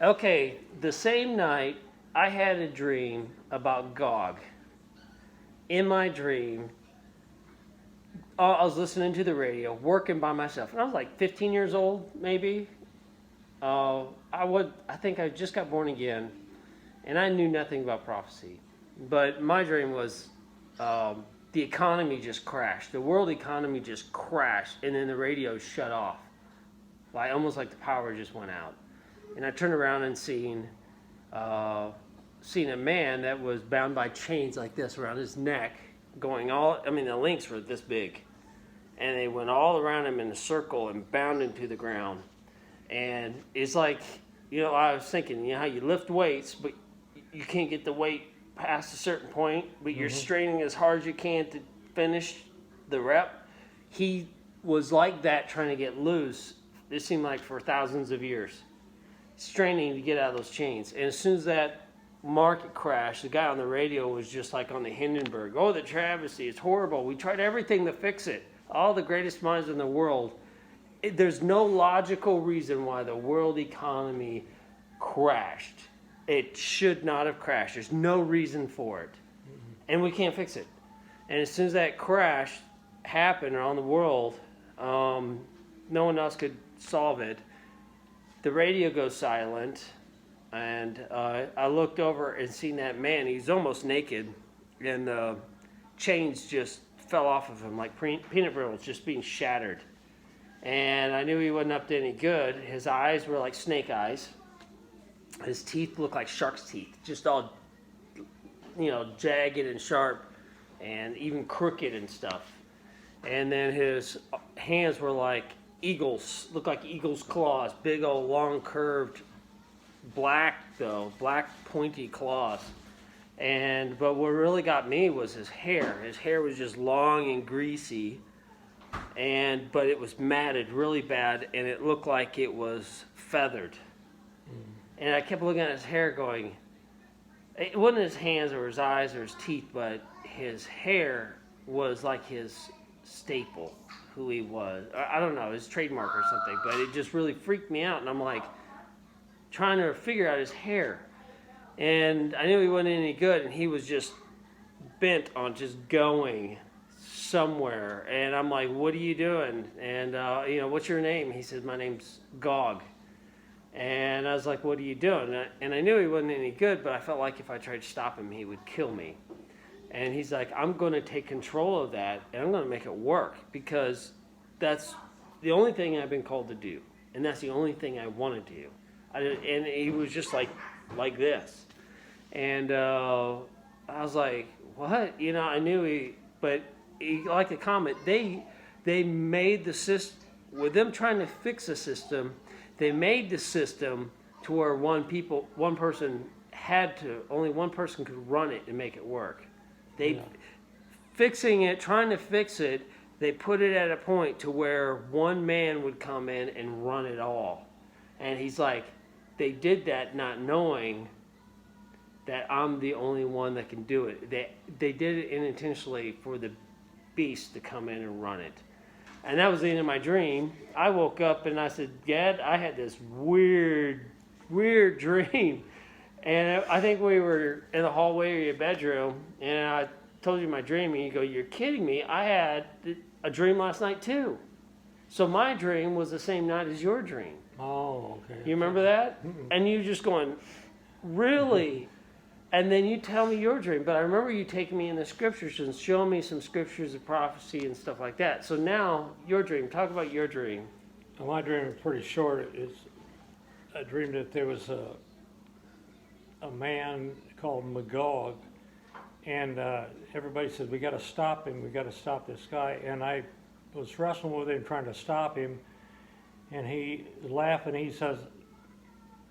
Okay, the same night I had a dream about GOG. In my dream, I was listening to the radio, working by myself, and I was like 15 years old, maybe. I think I just got born again, and I knew nothing about prophecy. But my dream was the economy just crashed. The world economy just crashed, and then the radio shut off, like almost like the power just went out. And I turned around and seen a man that was bound by chains like this around his neck, going all. I mean, the links were this big, and they went all around him in a circle and bound him to the ground. And it's like, I was thinking, how you lift weights, but you can't get the weight past a certain point, but you're straining as hard as you can to finish the rep. He was like that, trying to get loose. It seemed like for thousands of years, straining to get out of those chains. And as soon as that market crashed, the guy on the radio was just like on the Hindenburg. Oh, the travesty, it's horrible. We tried everything to fix it. All the greatest minds in the world. There's no logical reason why the world economy crashed. It should not have crashed. There's no reason for it. And we can't fix it. And as soon as that crash happened around the world, no one else could solve it. The radio goes silent, and I looked over and seen that man. He's almost naked, and the chains just fell off of him like peanut brittle just being shattered. And I knew he wasn't up to any good. His eyes were like snake eyes. His teeth looked like shark's teeth, just all, jagged and sharp, and even crooked and stuff. And then his hands were like eagles, looked like eagles' claws, big old long curved, black pointy claws. But what really got me was his hair. His hair was just long and greasy, but it was matted really bad, and it looked like it was feathered. And I kept looking at his hair going, it wasn't his hands or his eyes or his teeth, but his hair was like his staple, who he was. I don't know, his trademark or something, but it just really freaked me out. And I'm like, trying to figure out his hair. And I knew he wasn't any good, and he was just bent on just going somewhere. And I'm like, what are you doing? And, what's your name? He said, my name's GOG. And I was like, what are you doing? And I knew he wasn't any good, but I felt like if I tried to stop him, he would kill me. And he's like, I'm going to take control of that, and I'm going to make it work, because that's the only thing I've been called to do, and that's the only thing I want to do. And he was just like this. And I was like, what? I knew but he liked the comment. They made the system, with them trying to fix the system, they made the system to where only one person could run it and make it work. Trying to fix it, they put it at a point to where one man would come in and run it all. And he's like, they did that not knowing that I'm the only one that can do it. They did it unintentionally for the beast to come in and run it. And that was the end of my dream. I woke up and I said, Dad, I had this weird dream. And I think we were in the hallway of your bedroom, and I told you my dream, and you go, you're kidding me. I had a dream last night too. So my dream was the same night as your dream. Oh, okay. You remember that? Mm-mm. And you just going, really? And then you tell me your dream. But I remember you taking me in the scriptures and showing me some scriptures of prophecy and stuff like that. So now, your dream. Talk about your dream. Well, my dream is pretty short. I dreamed that there was a man called Magog, and everybody said, we got to stop him. We got to stop this guy. And I was wrestling with him, trying to stop him. And he laughed, and he says,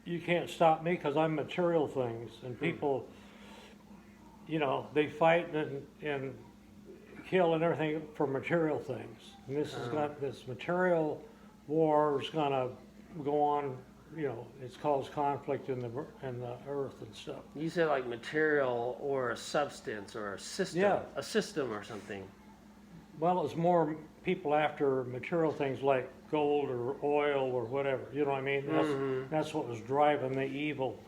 you can't stop me because I'm material things. And people, they fight and kill and everything for material things. And this material war is going to go on. It's caused conflict in the earth and stuff. You said like material or a substance or a system. Yeah. A system or something. Well, it's more people after material things like gold or oil or whatever. You know what I mean? That's what was driving the evil.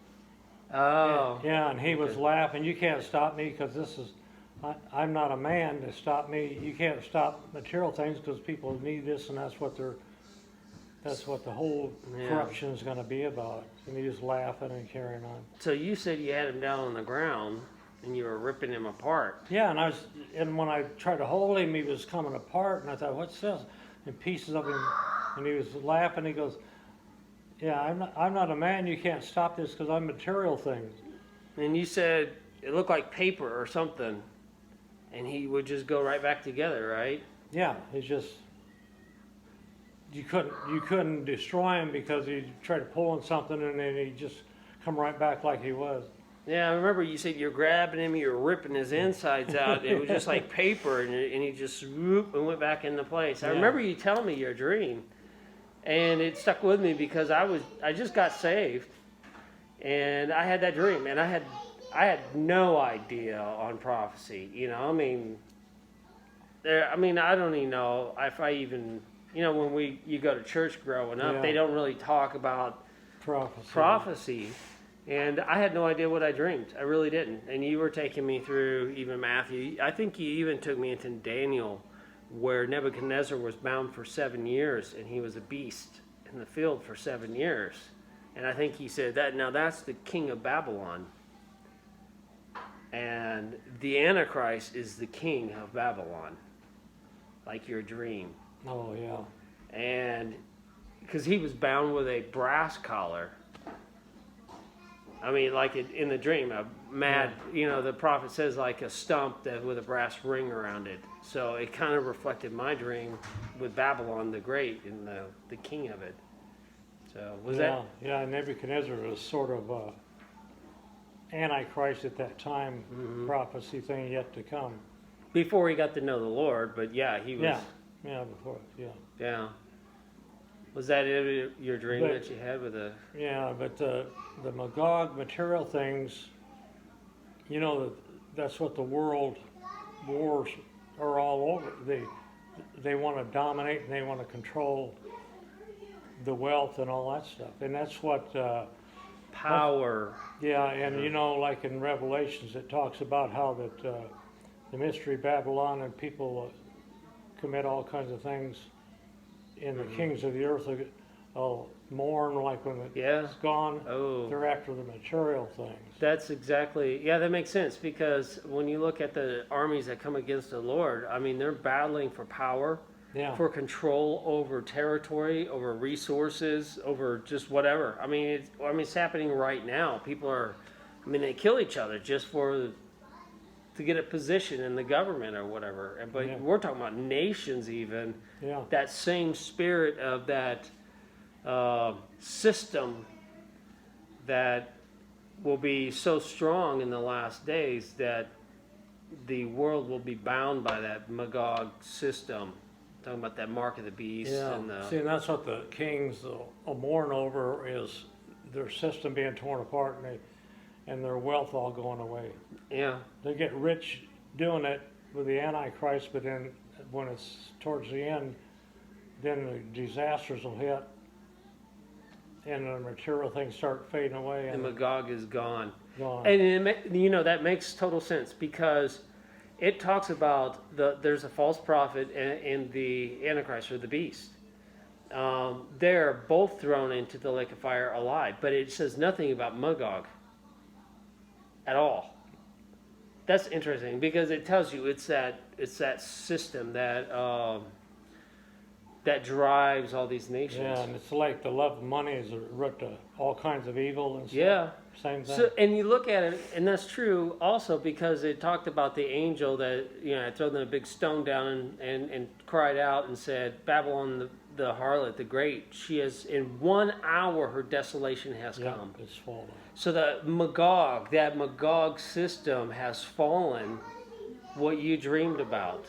Oh. Yeah, and he was Okay. laughing. You can't stop me because I'm not a man to stop me. You can't stop material things because people need this, and that's what the whole Yeah. corruption is going to be about. And he was laughing and carrying on. So you said you had him down on the ground and you were ripping him apart. Yeah, and when I tried to hold him, he was coming apart, and I thought, what's this? And pieces of him, and he was laughing. He goes, yeah, I'm not a man. You can't stop this because I'm material things. And you said it looked like paper or something. And he would just go right back together, right? Yeah, it's just you couldn't destroy him because he tried to pull on something and then he just come right back like he was. Yeah, I remember you said you're grabbing him, you're ripping his insides out. It was just like paper, and he just swooped and went back into place. I Yeah. remember you telling me your dream, and it stuck with me because I just got saved, and I had that dream, and I had no idea on prophecy. You know, I don't even know if I even, when you go to church growing up, Yeah. they don't really talk about prophecy. And I had no idea what I dreamed. I really didn't. And you were taking me through even Matthew. I think you even took me into Daniel, where Nebuchadnezzar was bound for 7 years, and he was a beast in the field for 7 years. And I think he said that now that's the king of Babylon. And the Antichrist is the king of Babylon, like your dream. Oh, yeah. And because he was bound with a brass collar. I mean, like in the dream, the prophet says like a stump with a brass ring around it. So it kind of reflected my dream with Babylon the Great and the king of it. So was that? Yeah, Nebuchadnezzar was sort of Antichrist at that time, prophecy thing yet to come. Before he got to know the Lord, but yeah, he was. Yeah, before, yeah. Yeah. Was that your dream that you had with the? Yeah, but the Magog material things, that's what the world wars are all over. They want to dominate and they want to control the wealth and all that stuff, and that's what power. Yeah, and like in Revelations, it talks about how that the mystery Babylon and people commit all kinds of things. And the kings of the earth will mourn like when it's gone. Oh. They're after the material things. That's exactly, that makes sense, because when you look at the armies that come against the Lord, they're battling for power, for control over territory, over resources, over just whatever. It's happening right now. People they kill each other just to get a position in the government or whatever. But we're talking about nations even. Yeah. That same spirit of that system that will be so strong in the last days that the world will be bound by that Magog system. Talking about that mark of the beast. Yeah. And that's what the kings will mourn over, is their system being torn apart and their wealth all going away. Yeah. They get rich doing it with the Antichrist, but then when it's towards the end, then the disasters will hit and the material things start fading away. And Magog is gone. Gone. And that makes total sense, because it talks about there's a false prophet and the Antichrist, or the beast. They're both thrown into the lake of fire alive, but it says nothing about Magog at all. That's interesting, because it tells you it's that system that drives all these nations. Yeah, and it's like the love of money is the root to all kinds of evil and stuff. Yeah. Same thing. So, and you look at it, and that's true also, because it talked about the angel that had thrown a big stone down and cried out and said, Babylon the harlot, the great, she has, in 1 hour her desolation has come. It's fallen. So that Magog system has fallen, what you dreamed about.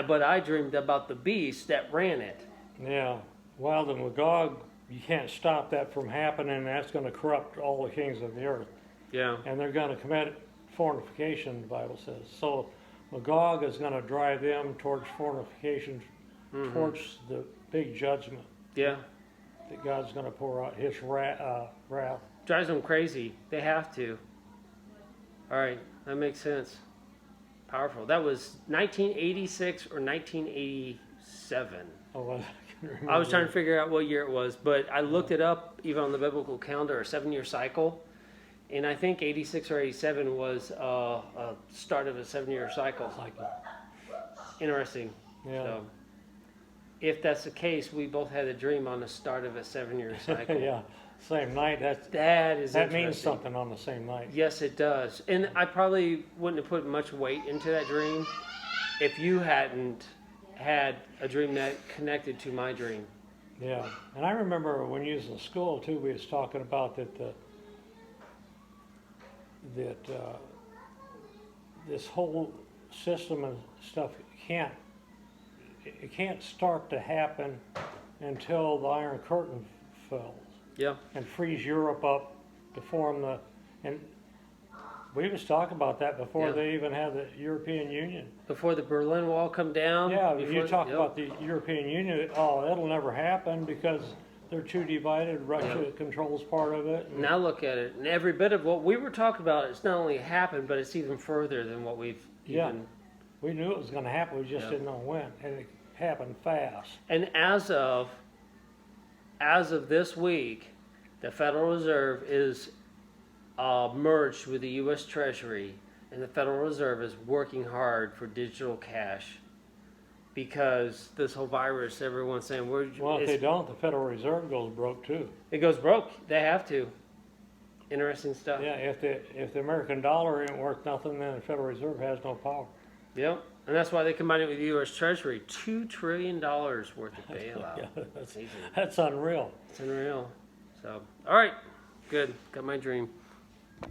But I dreamed about the beast that ran it. Yeah. Well, the Magog, you can't stop that from happening, and that's going to corrupt all the kings of the earth. Yeah. And they're going to commit fornication, the Bible says. So Magog is going to drive them towards fornication, towards the big judgment. Yeah. that God's going to pour out His wrath. Drives them crazy. They have to. All right, that makes sense. Powerful. That was 1986 or 1987. Oh, well, I can remember. I was trying to figure out what year it was, but I looked it up even on the biblical calendar, a 7-year cycle, and I think 86 or 87 was a start of a 7-year cycle. Interesting. Yeah. So, if that's the case, we both had a dream on the start of a 7-year cycle. Yeah, same night. That is That means interesting. something on the same night. Yes, it does. And I probably wouldn't have put much weight into that dream if you hadn't had a dream that connected to my dream. Yeah, and I remember when you was in school too, we was talking about that this whole system and stuff can't start to happen until the Iron Curtain falls Yeah. and frees Europe up to form and we was talking about that before Yeah. they even had the European Union. Before the Berlin Wall come down. Yeah, before, you talk yep. about the European Union, oh, that'll never happen because they're too divided. Russia controls part of it. Now look at it. And every bit of what we were talking about, it's not only happened, but it's even further than what we've even... We knew it was going to happen, we just didn't know when, and it happened fast. And as of this week, the Federal Reserve is merged with the U.S. Treasury, and the Federal Reserve is working hard for digital cash because this whole virus, everyone's saying, Well, if they don't, the Federal Reserve goes broke too. it goes broke. They have to. Interesting stuff. Yeah, if the American dollar ain't worth nothing, then the Federal Reserve has no power. Yep. And that's why they combined it with the U.S. Treasury. $2 trillion worth of bailout. Yeah, Amazing. that's unreal. It's unreal. So, all right. Good. Got my dream.